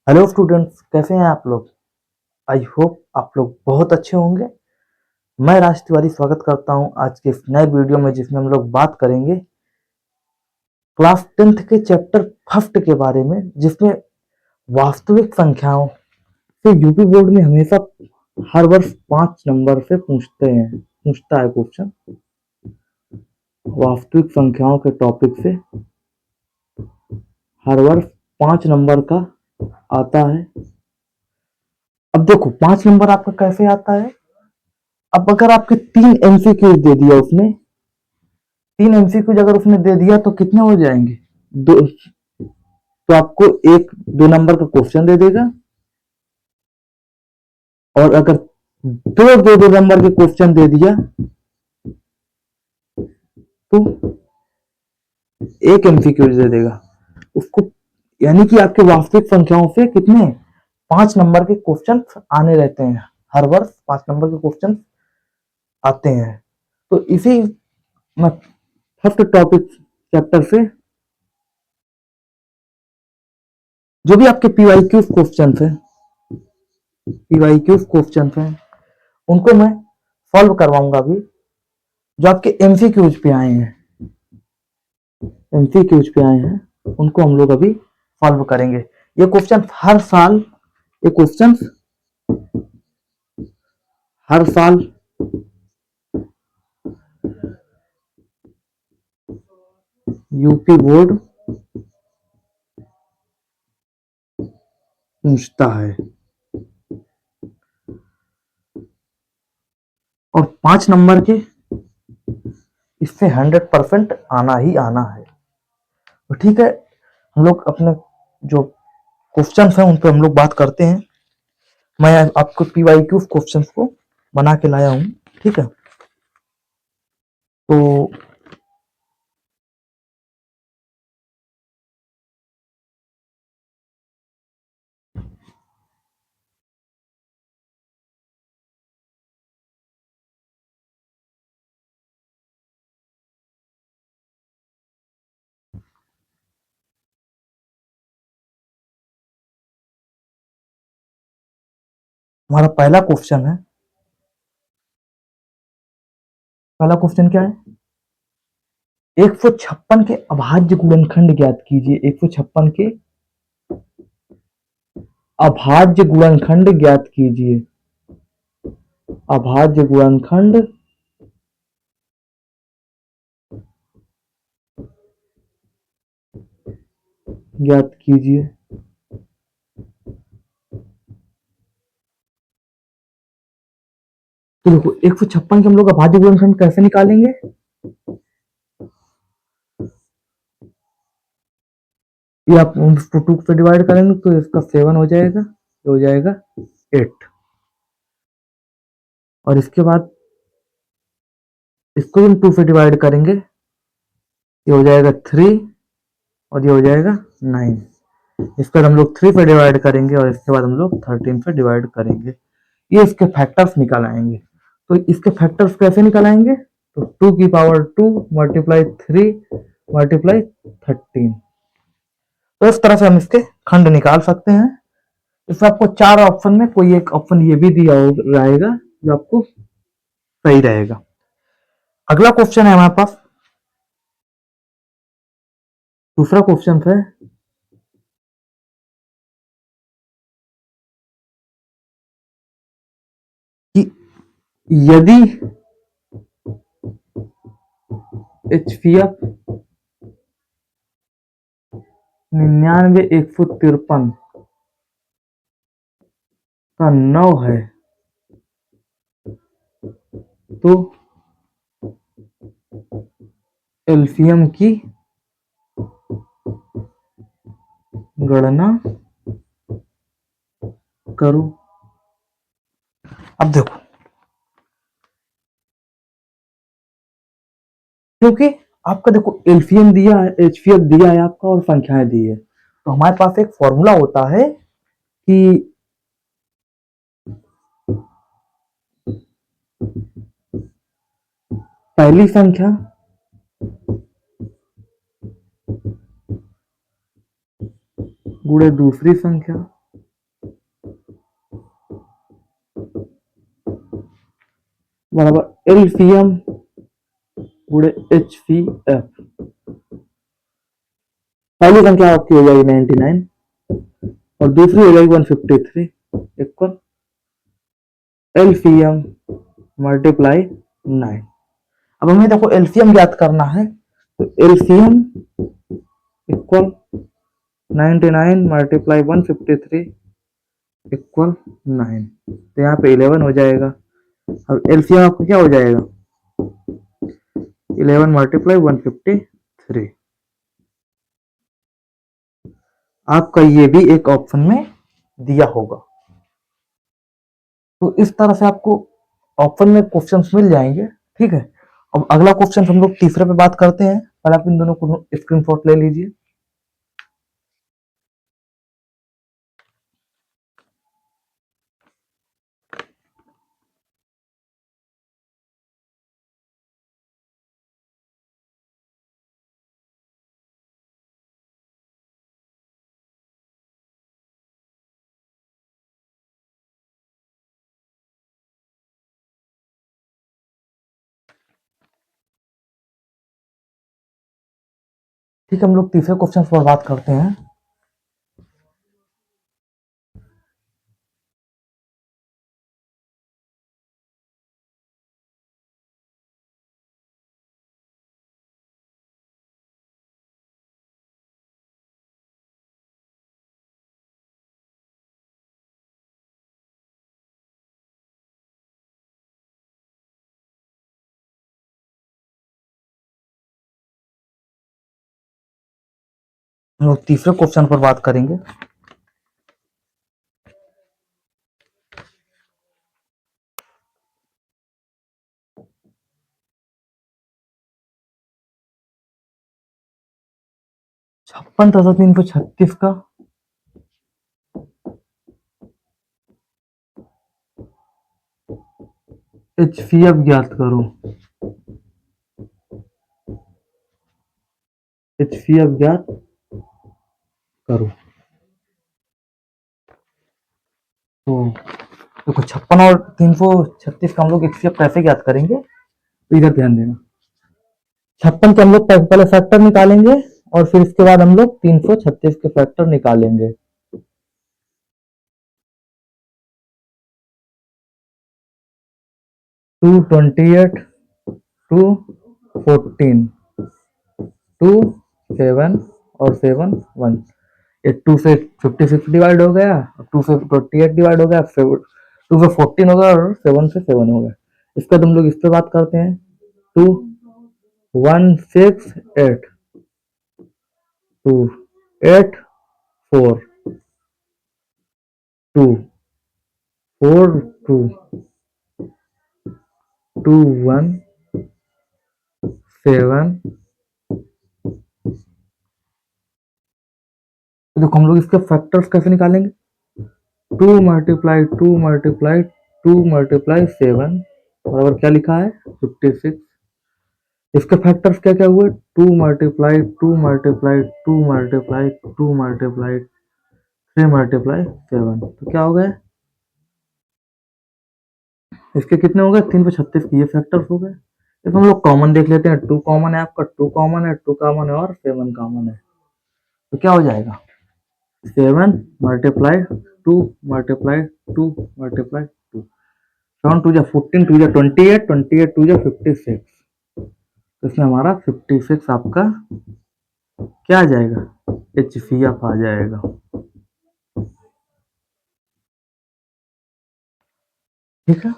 Hello students, कैसे हैं आप लोग। आई होप आप लोग बहुत अच्छे होंगे। मैं राज तिवारी स्वागत करता हूं आज के इस नए वीडियो में, जिसमें हम लोग बात करेंगे क्लास 10th के चैप्टर फर्स्ट के बारे में, जिसमें वास्तविक संख्याओं से यूपी बोर्ड में हमेशा हर वर्ष 5 नंबर से पूछता है क्वेश्चन। वास्तविक संख्याओं के टॉपिक से हर वर्ष 5 नंबर का आता है। अब देखो 5 नंबर आपका कैसे आता है। अब अगर आपके 3 MCQs दे दिया उसने, 3 MCQs अगर उसने दे दिया तो कितने हो जाएंगे? दो। तो आपको एक 2 नंबर का क्वेश्चन दे देगा, और अगर दो नंबर के क्वेश्चन दे दिया तो 1 MCQ दे देगा उसको। यानी कि आपके वास्तविक संख्याओं से कितने 5 नंबर के क्वेश्चन आने रहते हैं। हर वर्ष 5 नंबर के क्वेश्चन आते हैं। तो इसी फर्स्ट टॉपिक चैप्टर से जो भी आपके पीवाईक्यू क्वेश्चन हैं उनको मैं सॉल्व करवाऊंगा। अभी जो आपके एमसीक्यूज पे आए हैं उनको हम लोग अभी सॉल्व करेंगे। ये क्वेश्चन ये क्वेश्चन हर साल यूपी बोर्ड पूछता है, और 5 नंबर के इससे 100% आना ही आना है। तो ठीक है, हम लोग अपने जो क्वेश्चन हैं उन पर हम लोग बात करते हैं। मैं आपको पीवाईक्यू क्वेश्चन को बना के लाया हूं, ठीक है। तो हमारा पहला क्वेश्चन क्या है? 156 के अभाज्य गुणनखंड ज्ञात कीजिए। 156 के अभाज्य गुणनखंड ज्ञात कीजिए। अभाज्य गुणनखंड ज्ञात कीजिए। तो देखो 156 के हम लोग अभाज्य गुणनखंड कैसे निकालेंगे? ये आप इसको 2 से डिवाइड करेंगे तो इसका 7 हो जाएगा, ये हो जाएगा 8। और इसके बाद इसको हम 2 से डिवाइड करेंगे, ये हो जाएगा 3, और ये हो जाएगा 9। इस पर हम लोग 3 पे डिवाइड करेंगे, और इसके बाद हम लोग 13 पे डिवाइड करेंगे। ये इसके फैक्टर्स निकाल आएंगे। तो इसके फैक्टर्स कैसे निकाल आएंगे? तो 2 की पावर 2 मल्टीप्लाई 3 मल्टीप्लाई 13। तो इस तरह से हम इसके खंड निकाल सकते हैं। इसमें आपको 4 ऑप्शन में कोई एक ऑप्शन ये भी दिया रहेगा जो आपको सही रहेगा। अगला क्वेश्चन है हमारे पास, दूसरा क्वेश्चन है कि यदि HPF 99,153 का 9 है तो एलसीएम की गणना करो। अब देखो, क्योंकि आपका देखो एलसीएम दिया है, एचपीएफ दिया है आपका, और संख्याएं दी है, तो हमारे पास एक फॉर्मूला होता है कि पहली संख्या गुणे दूसरी संख्या बराबर एलसीएम गुणे HCF। पहली संख्या आपकी हो जाएगी 99 और दूसरी हो जाएगी 153 इक्वल एलसीएम मल्टीप्लाई 9। अब हमें देखो एलसीएम ज्ञात करना है, तो एलसीएम इक्वल 99 मल्टीप्लाई 153 इक्वल 9, तो यहाँ पे 11 हो जाएगा। अब एलसीएम आपको क्या हो जाएगा 11 मल्टीप्लाई 153। आपका ये भी एक ऑप्शन में दिया होगा। तो इस तरह से आपको ऑप्शन में क्वेश्चंस मिल जाएंगे। ठीक है, अब अगला क्वेश्चन हम लोग तीसरे पे बात करते हैं। पहले आप इन दोनों को स्क्रीनशॉट ले लीजिए। ठीक है, हम लोग तीसरे क्वेश्चन पर बात करते हैं। हम लोग तीसरे क्वेश्चन पर बात करेंगे। छप्पन तथा 336 का HCF ज्ञात करो। HCF ज्ञात करो। तो देखो 56 और 336 का हम लोग HCF कैसे ज्ञात करेंगे, तो इधर ध्यान देना। 56 के हम लोग पहले फैक्टर निकालेंगे और फिर इसके बाद हम लोग 336 के फैक्टर निकालेंगे। 228 214 2 7 और 7 1, ये 2 से 56 डिवाइड हो गया, 2 से 28 डिवाइड हो गया, 2 से 14 हो गया और 7 से 7 हो गया। इसके बाद हम लोग इस पे बात करते हैं। 2 1 6 8 2 8 4 2 4 2 2 1 7। देखो हम लोग इसके फैक्टर्स कैसे निकालेंगे। 2 मल्टीप्लाई 2 मल्टीप्लाई 2 मल्टीप्लाई 7 बराबर क्या लिखा है 56। इसके फैक्टर्स क्या क्या हुए 2 multiply 2 multiply 2 multiply 2 multiply 3 multiply 7, तो क्या हो गया इसके कितने हो गए 336 के ये फैक्टर्स हो गए। इसमें हम लोग कॉमन देख लेते हैं। 2 कॉमन है, आपका 2 कॉमन है, 2 कॉमन है और 7 कॉमन है, तो क्या हो जाएगा 7 मल्टीप्लाई 2 मल्टीप्लाई 2 मल्टीप्लाई 2, 7 2 जा 14 2 जा 28 28 2 जा 56, तो इसमें हमारा 56 आपका क्या आ जाएगा HCF आ जाएगा। ठीक है,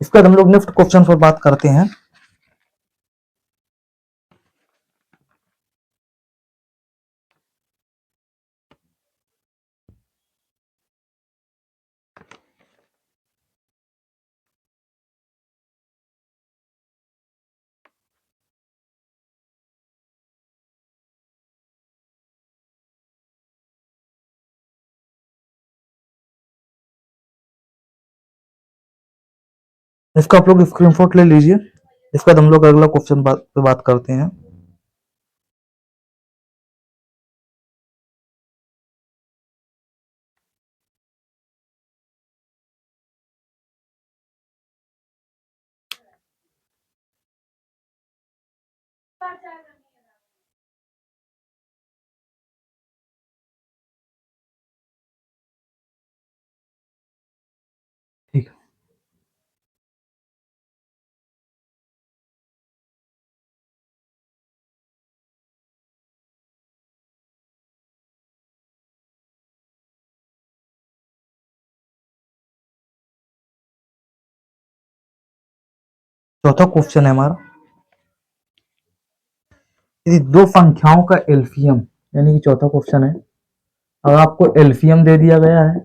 इसके बाद हम लोग नेक्स्ट क्वेश्चन पर बात करते हैं। इसका आप लोग स्क्रीनशॉट ले लीजिए। इसके बाद हम लोग अगला क्वेश्चन पे बात करते हैं। चौथा क्वेश्चन है हमारा, यदि दो संख्याओं का एलसीएम, यानी कि चौथा क्वेश्चन है, अगर आपको एलसीएम दे दिया गया है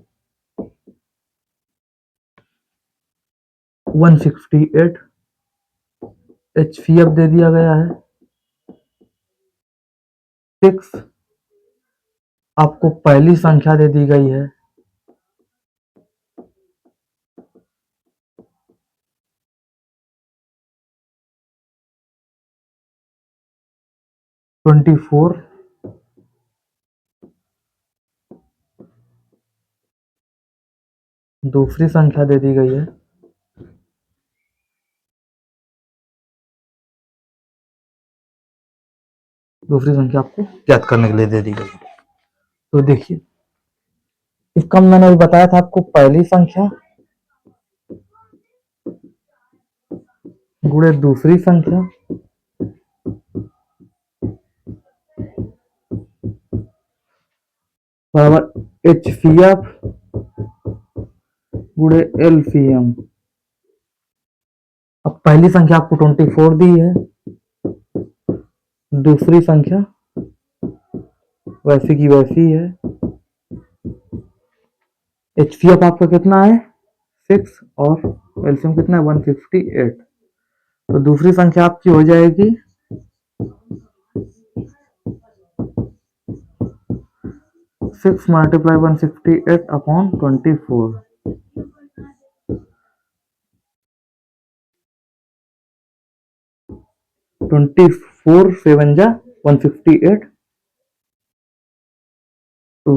168, एचसीएफ दे दिया गया है 6, आपको पहली संख्या दे दी गई है 24, दूसरी संख्या दे दी गई है दूसरी संख्या आपको ज्ञात करने के लिए दे दी गई है। तो देखिए, इसका मैंने अभी बताया था आपको, पहली संख्या गुणे दूसरी संख्या बराबर एचसीएफ गुणे एलसीएम। अब पहली संख्या आपको 24 दी है, दूसरी संख्या वैसी की वैसी है, एचसीएफ आपका कितना है 6 और एलसीएम कितना है 158। तो दूसरी संख्या आपकी हो जाएगी 6 मल्टीप्लाई 158 अपॉन 24। 24 7 जा 158। तो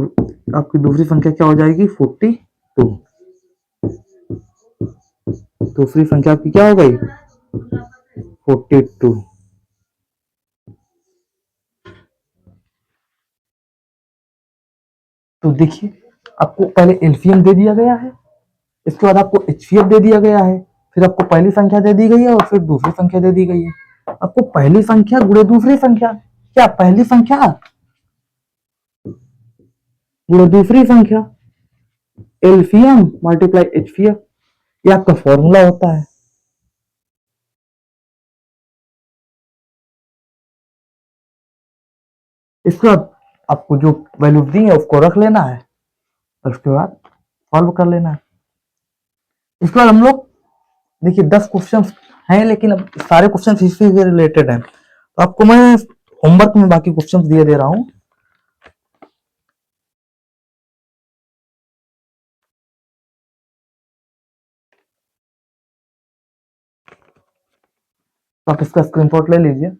आपकी दूसरी संख्या क्या हो जाएगी 42। दूसरी संख्या आपकी क्या हो गई 42। तो देखिए, आपको पहले एलसीएम दे दिया गया है, इसके बाद आपको एचसीएफ दे दिया गया है, फिर आपको पहली संख्या दे दी गई है और फिर दूसरी संख्या दे दी गई है। आपको पहली संख्या गुणे दूसरी संख्या, क्या पहली संख्या गुणे दूसरी संख्या एलसीएम मल्टीप्लाई एचसीएफ, ये आपका फॉर्मूला होता है। इसके बाद आपको जो वैल्यू दी है उसको रख लेना है और उसके बाद सॉल्व कर लेना है। इसके बाद हम लोग देखिए 10 क्वेश्चन हैं, लेकिन अब सारे क्वेश्चन हिस्ट्री से रिलेटेड हैं, तो आपको मैं होमवर्क में बाकी क्वेश्चन दिए दे रहा हूं। तो आप इसका स्क्रीनशॉट ले लीजिए।